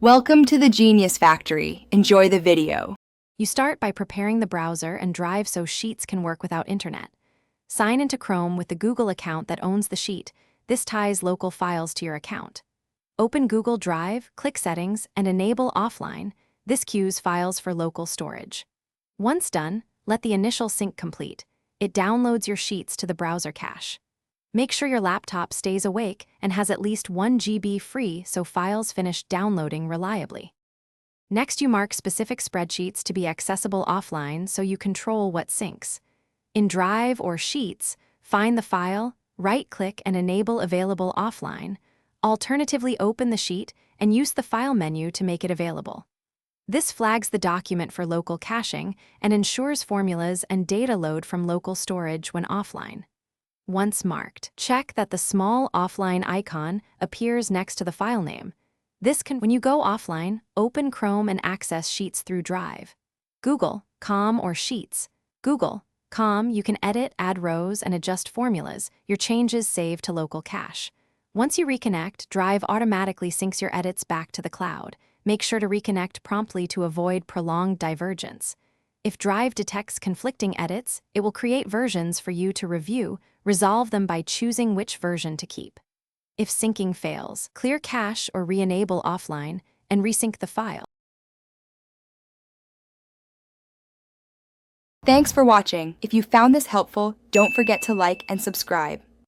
Welcome to the Genius Factory. Enjoy the video. You start by preparing the browser and Drive so Sheets can work without internet. Sign into Chrome with the Google account that owns the sheet. This ties local files to your account. Open Google Drive, click Settings, and enable Offline. This queues files for local storage. Once done, let the initial sync complete. It downloads your sheets to the browser cache. Make sure your laptop stays awake and has at least 1 GB free so files finish downloading reliably. Next, you mark specific spreadsheets to be accessible offline so you control what syncs. In Drive or Sheets, find the file, right-click and enable Available Offline. Alternatively, open the sheet and use the File menu to make it available. This flags the document for local caching and ensures formulas and data load from local storage when offline. Once marked, check that the small offline icon appears next to the file name. When you go offline, open Chrome and access Sheets through Drive. Google, Com or Sheets. Google, Com, you can edit, add rows, and adjust formulas. Your changes save to local cache. Once you reconnect, Drive automatically syncs your edits back to the cloud. Make sure to reconnect promptly to avoid prolonged divergence. If Drive detects conflicting edits, it will create versions for you to review. Resolve them by choosing which version to keep. If syncing fails, clear cache or re-enable offline and resync the file. Thanks for watching. If you found this helpful, don't forget to like and subscribe.